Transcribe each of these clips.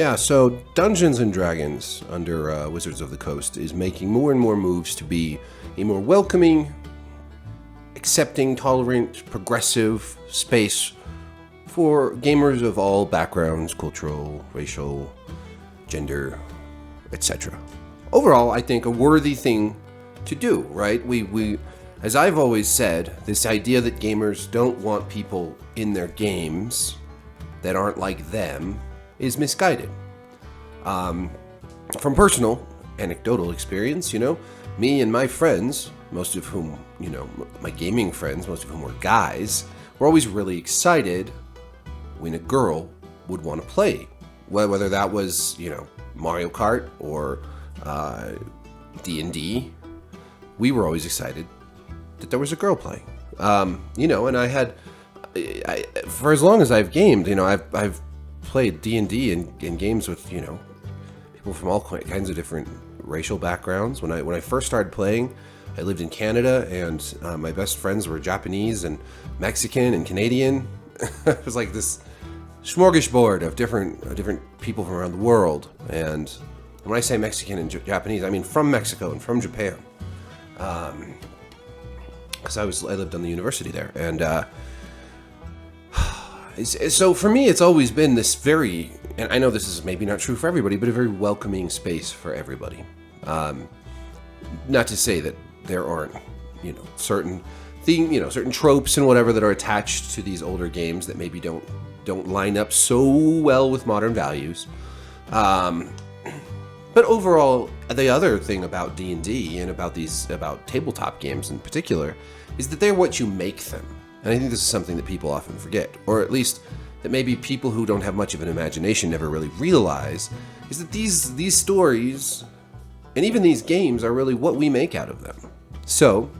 Yeah, so Dungeons and Dragons under Wizards of the Coast is making more and more moves to be a more welcoming, accepting, tolerant, progressive space for gamers of all backgrounds, cultural, racial, gender, etc. Overall, I think a worthy thing to do, right? We as I've always said, this idea that gamers don't want people in their games that aren't like them is misguided. From personal, anecdotal experience, me and my friends, most of whom, my gaming friends, most of whom were guys, were always really excited when a girl would want to play. Whether that was, Mario Kart or D&D, we were always excited that there was a girl playing. And I for as long as I've gamed, I've played D&D in games with, people from all kinds of different racial backgrounds. When I first started playing, I lived in Canada, and my best friends were Japanese and Mexican and Canadian. It was like this smorgasbord of different people from around the world. And when I say Mexican and Japanese, I mean from Mexico and from Japan. Because I lived on the university there, and so for me, it's always been this very, and I know this is maybe not true for everybody, but a very welcoming space for everybody. Not to say that there aren't, certain tropes and whatever that are attached to these older games that maybe don't line up so well with modern values. But overall, the other thing about D&D and about tabletop games in particular is that they're what you make them. And I think this is something that people often forget, or at least that maybe people who don't have much of an imagination never really realize, is that these stories and even these games are really what we make out of them. So,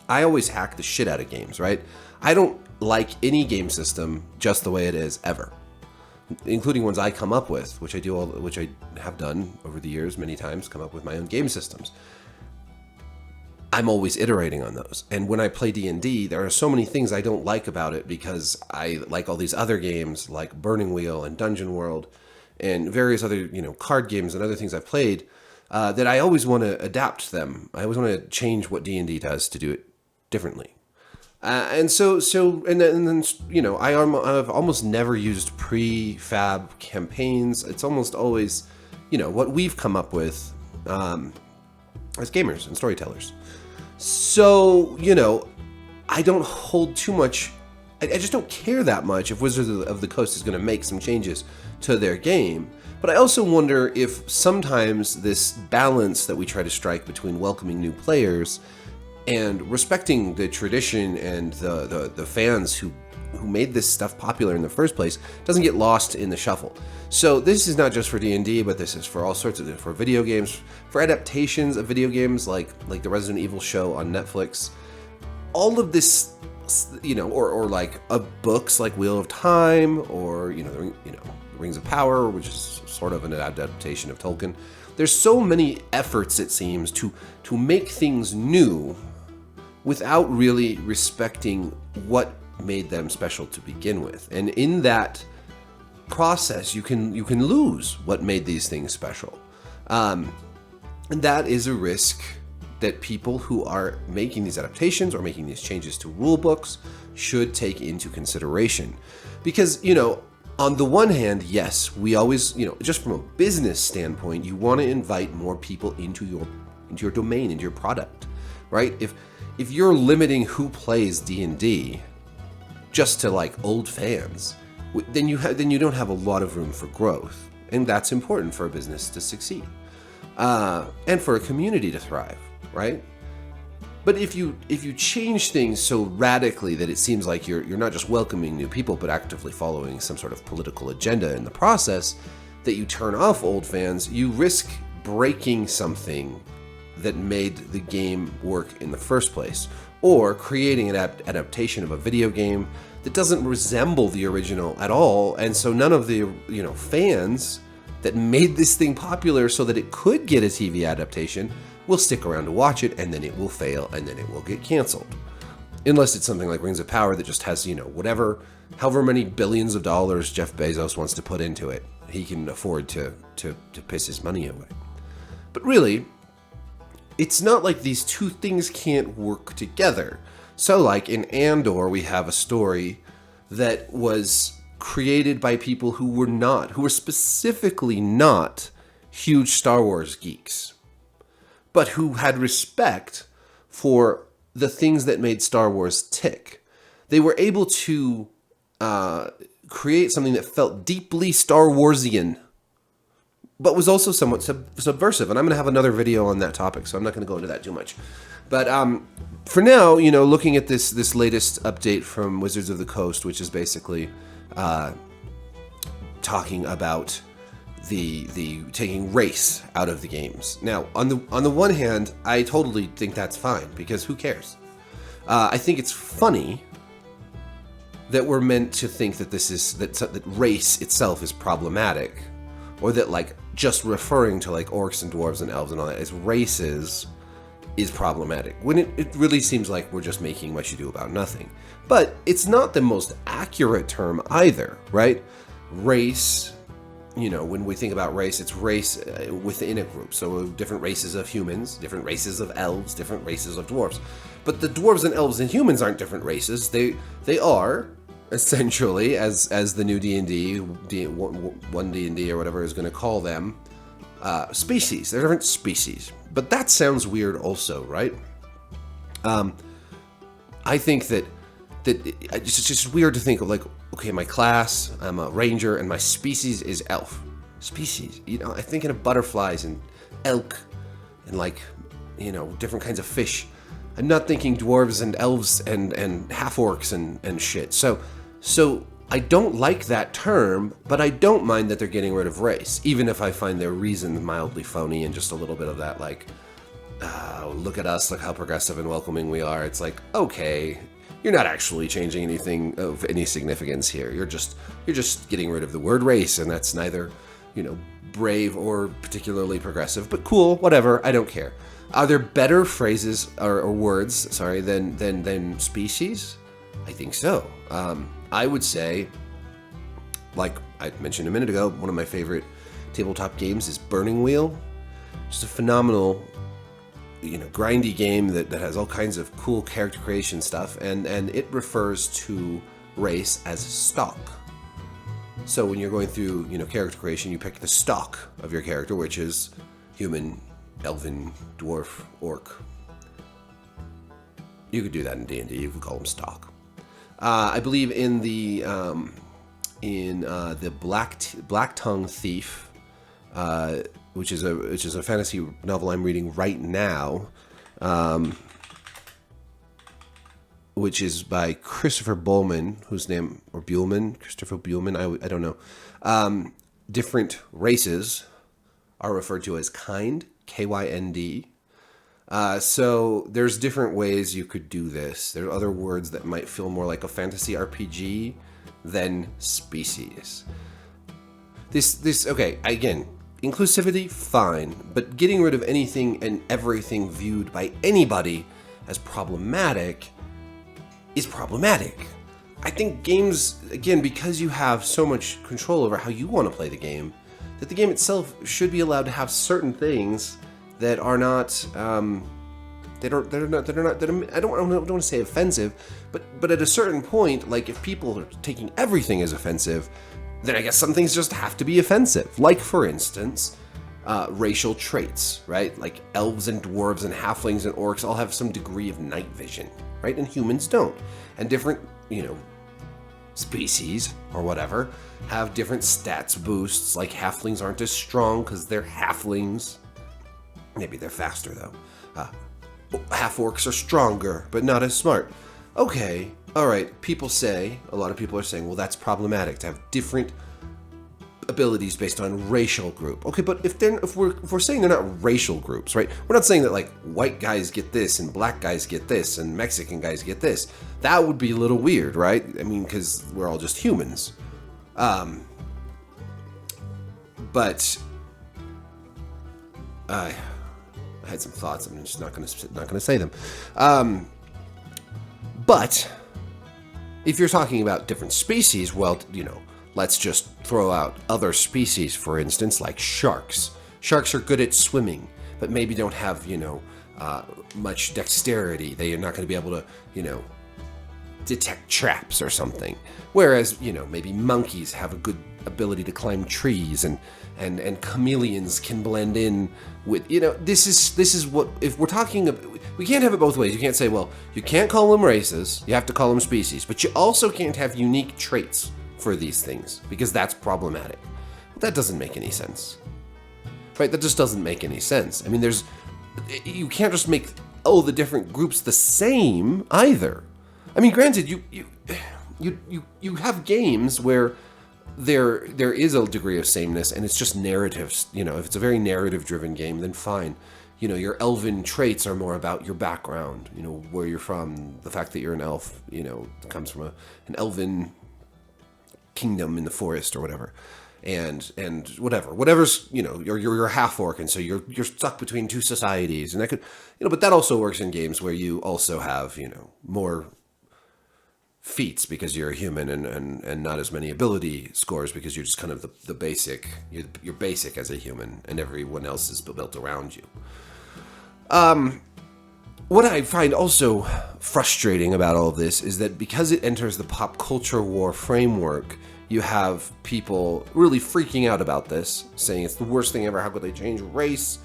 I always hack the shit out of games, right? I don't like any game system just the way it is ever, including ones I come up with, which I have done over the years many times, come up with my own game systems. I'm always iterating on those. And when I play D&D, there are so many things I don't like about it because I like all these other games like Burning Wheel and Dungeon World and various other, card games and other things I've played that I always want to adapt them. I always want to change what D&D does to do it differently. And then I've almost never used prefab campaigns. It's almost always, what we've come up with as gamers and storytellers. So, I don't hold too much. I just don't care that much if Wizards of the Coast is going to make some changes to their game. But I also wonder if sometimes this balance that we try to strike between welcoming new players and respecting the tradition and the fans who made this stuff popular in the first place doesn't get lost in the shuffle. So this is not just for D&D, but this is for all sorts of, for video games, for adaptations of video games like the Resident Evil show on Netflix. All of this, or like of books like Wheel of Time, or Rings of Power, which is sort of an adaptation of Tolkien. There's so many efforts, it seems, to make things new without really respecting what made them special to begin with. And in that process, you can lose what made these things special. And that is a risk that people who are making these adaptations or making these changes to rule books should take into consideration. Because, on the one hand, yes, we always, just from a business standpoint, you want to invite more people into your domain, into your product, right? If you're limiting who plays D&D just to like old fans, then you don't have a lot of room for growth, and that's important for a business to succeed, and for a community to thrive, right? But if you change things so radically that it seems like you're not just welcoming new people, but actively following some sort of political agenda in the process, that you turn off old fans, you risk breaking something that made the game work in the first place, or creating an adaptation of a video game that doesn't resemble the original at all, and so none of the fans that made this thing popular so that it could get a TV adaptation will stick around to watch it, and then it will fail, and then it will get canceled. Unless it's something like Rings of Power that just has, however many billions of dollars Jeff Bezos wants to put into it. he can afford to piss his money away. But really, it's not like these two things can't work together. So like in Andor, we have a story that was created by people who were specifically not huge Star Wars geeks, but who had respect for the things that made Star Wars tick. They were able to create something that felt deeply Star Warsian, but was also somewhat subversive. And I'm going to have another video on that topic, so I'm not going to go into that too much. But for now, looking at this latest update from Wizards of the Coast, which is basically talking about the taking race out of the games. Now, on the one hand, I totally think that's fine, because who cares? I think it's funny that we're meant to think that that race itself is problematic, or that like just referring to like orcs and dwarves and elves and all that as races is problematic, when it really seems like we're just making much ado about nothing. But it's not the most accurate term either, right? Race, when we think about race, it's race within a group. So different races of humans, different races of elves, different races of dwarves. But the dwarves and elves and humans aren't different races. They are essentially, as the new D&D, One D&D or whatever is going to call them, species. They're different species. But that sounds weird also, right? I think that it's just weird to think of like, okay, my class, I'm a ranger, and my species is elf. Species. I think of butterflies and elk and like, different kinds of fish. I'm not thinking dwarves and elves and half-orcs and shit. So I don't like that term, but I don't mind that they're getting rid of race, even if I find their reason mildly phony and just a little bit of that, like, look at us, look how progressive and welcoming we are. It's like, okay, you're not actually changing anything of any significance here. You're just getting rid of the word race, and that's neither, brave or particularly progressive, but cool, whatever, I don't care. Are there better phrases or words, than species? I think so. I would say, like I mentioned a minute ago, one of my favorite tabletop games is Burning Wheel. Just a phenomenal, grindy game that has all kinds of cool character creation stuff, and it refers to race as stock. So when you're going through, character creation, you pick the stock of your character, which is human, elven, dwarf, orc. You could do that in D&D. You could call them stock. I believe in the Black Tongue Thief, which is a fantasy novel I'm reading right now, which is by Christopher Christopher Buhlman, I don't know. Different races are referred to as kind, K-Y-N-D. So there's different ways you could do this. There are other words that might feel more like a fantasy RPG than species. Okay, again, inclusivity, fine, but getting rid of anything and everything viewed by anybody as problematic is problematic. I think games, again, because you have so much control over how you want to play the game, that the game itself should be allowed to have certain things that are not, I don't want to say offensive, but at a certain point, like if people are taking everything as offensive, then I guess some things just have to be offensive. Like, for instance, racial traits, right? Like elves and dwarves and halflings and orcs all have some degree of night vision, right? And humans don't. And different, species or whatever have different stats boosts. Like halflings aren't as strong because they're halflings. Maybe they're faster though. Half-orcs are stronger, but not as smart. Okay, all right. A lot of people are saying, well, that's problematic to have different abilities based on racial group. Okay, but if we're saying they're not racial groups, right? We're not saying that like white guys get this and black guys get this and Mexican guys get this. That would be a little weird, right? I mean, because we're all just humans. But I had some thoughts. I'm just not going to say them. But if you're talking about different species, well, let's just throw out other species, for instance, like sharks. Sharks are good at swimming, but maybe don't have, much dexterity. They are not going to be able to, detect traps or something. Whereas, maybe monkeys have a good ability to climb trees, and chameleons can blend in with, this is what, if we're talking about, we can't have it both ways. You can't say, well, you can't call them races, you have to call them species, but you also can't have unique traits for these things, because that's problematic. That doesn't make any sense. Right? That just doesn't make any sense. I mean, you can't just make all the different groups the same either. I mean, granted, you have games where there is a degree of sameness, and it's just narratives. If it's a very narrative-driven game, then fine. Your elven traits are more about your background, where you're from, the fact that you're an elf, comes from an elven kingdom in the forest or whatever. And whatever's, you're half orc, and so you're stuck between two societies, and that could, but that also works in games where you also have, more feats because you're a human, and not as many ability scores because you're just kind of the basic, you're basic as a human, and everyone else is built around you. What I find also frustrating about all of this is that because it enters the pop culture war framework, you have people really freaking out about this, saying it's the worst thing ever, how could they change race,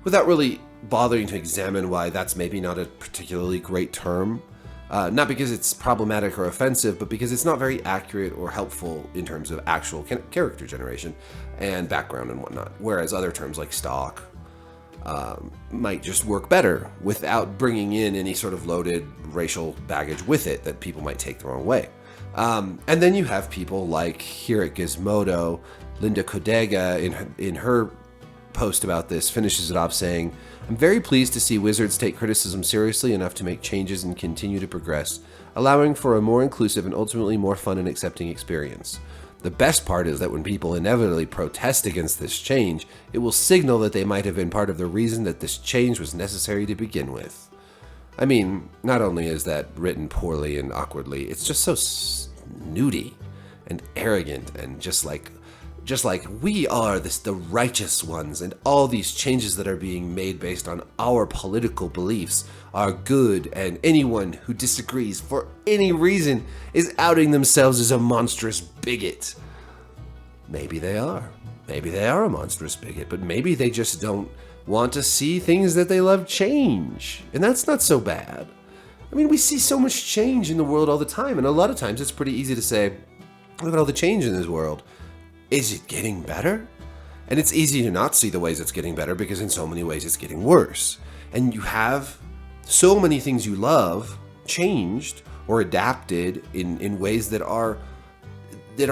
without really bothering to examine why that's maybe not a particularly great term. Not because it's problematic or offensive, but because it's not very accurate or helpful in terms of actual character generation and background and whatnot. Whereas other terms like stock might just work better without bringing in any sort of loaded racial baggage with it that people might take the wrong way. And then you have people like here at Gizmodo, Linda Kodega in her post about this finishes it off saying, "I'm very pleased to see Wizards take criticism seriously enough to make changes and continue to progress, allowing for a more inclusive and ultimately more fun and accepting experience. The best part is that when people inevitably protest against this change, it will signal that they might have been part of the reason that this change was necessary to begin with." I mean, not only is that written poorly and awkwardly, it's just so snooty and arrogant, and just like we are the righteous ones, and all these changes that are being made based on our political beliefs are good, and anyone who disagrees for any reason is outing themselves as a monstrous bigot. Maybe they are. Maybe they are a monstrous bigot, but maybe they just don't want to see things that they love change. And that's not so bad. I mean, we see so much change in the world all the time, and a lot of times it's pretty easy to say, look at all the change in this world. Is it getting better? And it's easy to not see the ways it's getting better, because in so many ways it's getting worse. And you have so many things you love changed or adapted in ways that are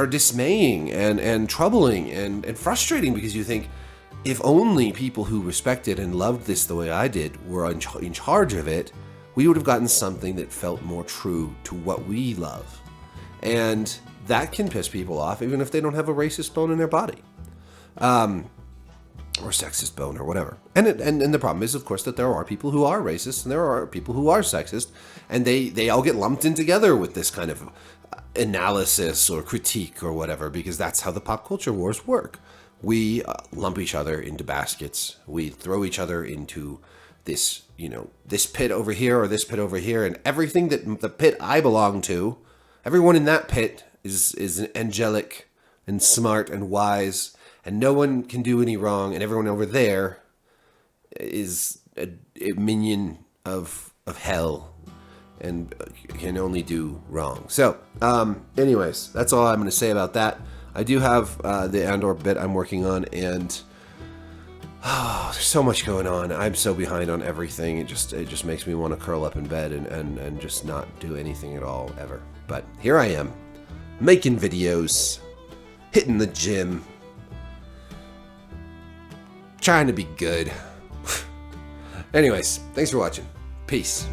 dismaying and troubling and frustrating, because you think, if only people who respected and loved this the way I did were in charge of it, we would have gotten something that felt more true to what we love. And that can piss people off, even if they don't have a racist bone in their body. Or sexist bone or whatever. And the problem is, of course, that there are people who are racist and there are people who are sexist, and they all get lumped in together with this kind of analysis or critique or whatever, because that's how the pop culture wars work. We lump each other into baskets. We throw each other into this, this pit over here or this pit over here, and everything that the pit I belong to, everyone in that pit is angelic and smart and wise, and no one can do any wrong, and everyone over there is a minion of hell and can only do wrong. So, anyways, that's all I'm going to say about that. I do have the Andor bit I'm working on, and there's so much going on. I'm so behind on everything. It just makes me want to curl up in bed and just not do anything at all ever. But here I am, making videos, hitting the gym, trying to be good. Anyways, thanks for watching. Peace.